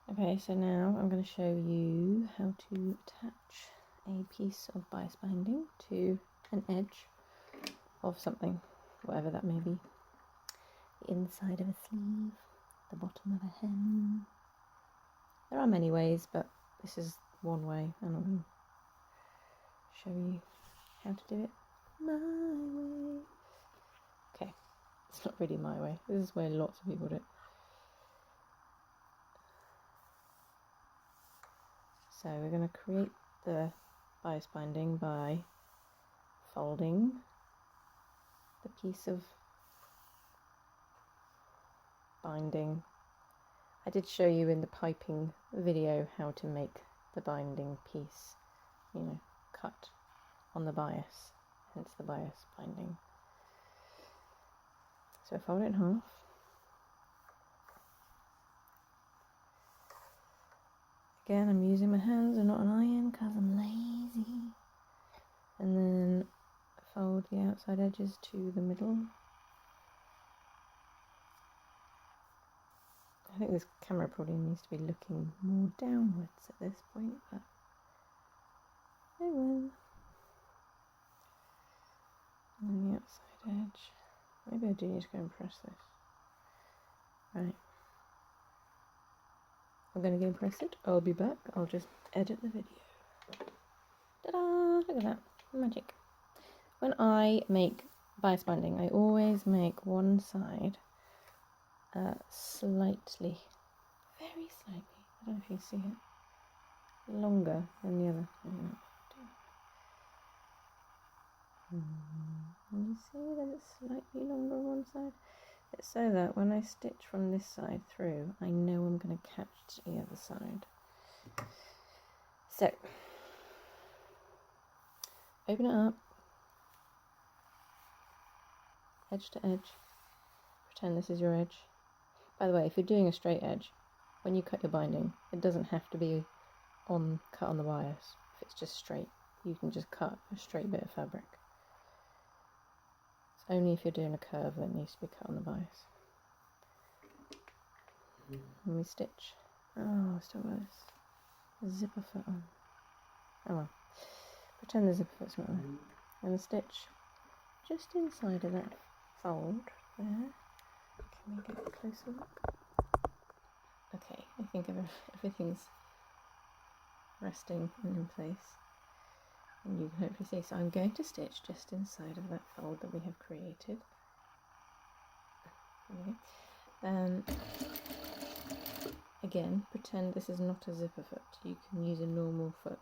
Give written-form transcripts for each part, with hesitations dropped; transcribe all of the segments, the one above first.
Okay, so now I'm going to show you how to attach a piece of bias binding to an edge of something, whatever that may be. The inside of a sleeve, the bottom of a hem. There are many ways, but this is one way, and I'm going to show you how to do it my way. Okay, it's not really my way. This is where lots of people do it. So we're going to create the bias binding by folding the piece of binding. I did show you in the piping video how to make the binding piece, cut on the bias, hence the bias binding. So fold it in half. Again, I'm using my hands and not an iron because I'm lazy. And then fold the outside edges to the middle. I think this camera probably needs to be looking more downwards at this point, but I will. And the outside edge. Maybe I do need to go and press this. Right. I'm going to go and press it. I'll be back. I'll just edit the video. Ta-da! Look at that. Magic. When I make bias binding, I always make one side slightly, very slightly, I don't know if you see it, longer than the other. You see that it's slightly longer on one side? It's so that when I stitch from this side through, I know I'm going to catch the other side. So, open it up, edge to edge, pretend this is your edge. By the way, if you're doing a straight edge, when you cut your binding, it doesn't have to be cut on the bias. If it's just straight, you can just cut a straight bit of fabric. It's only if you're doing a curve that needs to be cut on the bias. And we stitch. Oh, I still got this zipper foot on. Oh well. Pretend the zipper foot's not there. And the stitch just inside of that fold there. Can we get a closer look? Okay, I think everything's resting and in place, and you can hopefully see. So I'm going to stitch just inside of that fold that we have created. Again, pretend this is not a zipper foot. You can use a normal foot.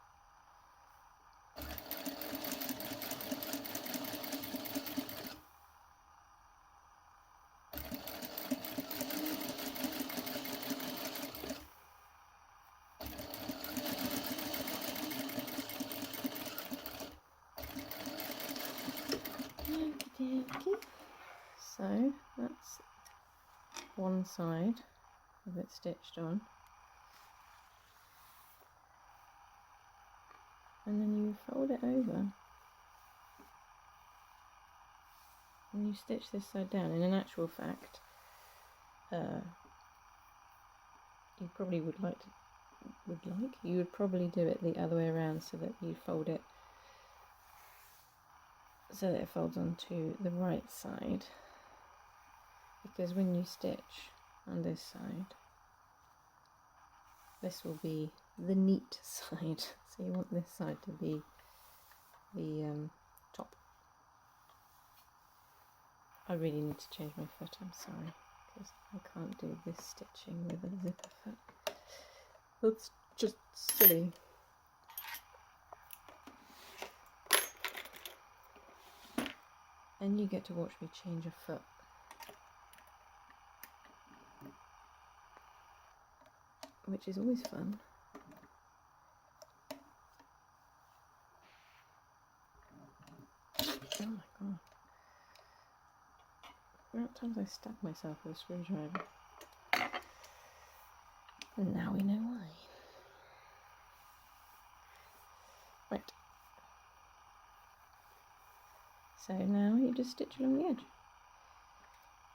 So that's one side of it stitched on, and then you fold it over and you stitch this side down. And in actual fact, you probably you would probably do it the other way around, so that you fold it so that it folds onto the right side, because when you stitch on this side, this will be the neat side, so you want this side to be the top. I really need to change my foot, I'm sorry, because I can't do this stitching with a zipper foot. That's just silly. And you get to watch me change a foot. Which is always fun. Oh my god. There are times I stab myself with a screwdriver. And now we know why. Right. So now you just stitch along the edge.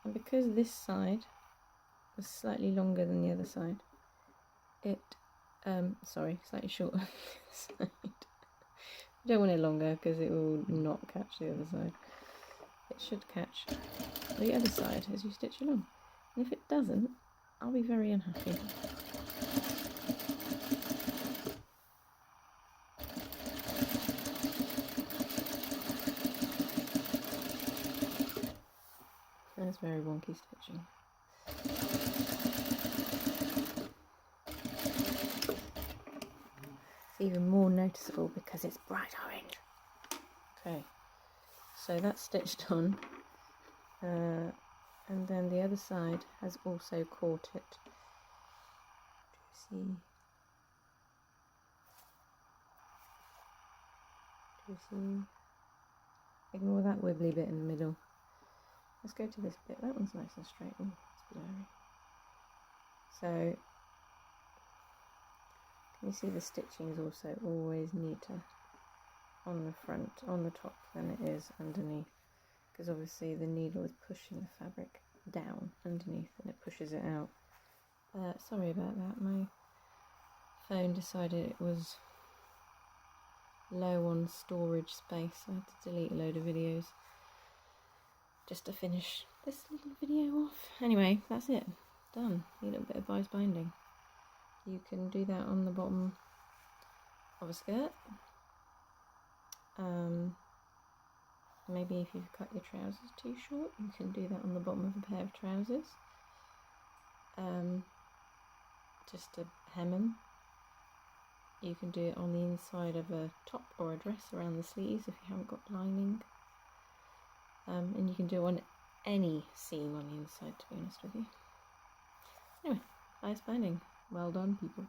And because this side was slightly longer than the other side, it, sorry, slightly shorter side. I don't want it longer because it will not catch the other side. It should catch the other side as you stitch along. And if it doesn't, I'll be very unhappy. That's very wonky stitching. It's even more noticeable because it's bright orange. Okay, so that's stitched on, and then the other side has also caught it. Do you see? Ignore that wibbly bit in the middle. Let's go to this bit. That one's nice and straight. Oh, it's blurry. So, can you see the stitching is also always neater on the front, on the top, than it is underneath, because obviously the needle is pushing the fabric down underneath and it pushes it out. Sorry about that, my phone decided it was low on storage space, so I had to delete a load of videos just to finish this little video off. Anyway, that's it, done. A little bit of bias binding. You can do that on the bottom of a skirt. Maybe if you've cut your trousers too short, you can do that on the bottom of a pair of trousers. Just to hem them. You can do it on the inside of a top or a dress around the sleeves if you haven't got lining. And you can do it on any seam on the inside, to be honest with you. Anyway, bias binding. Well done, people.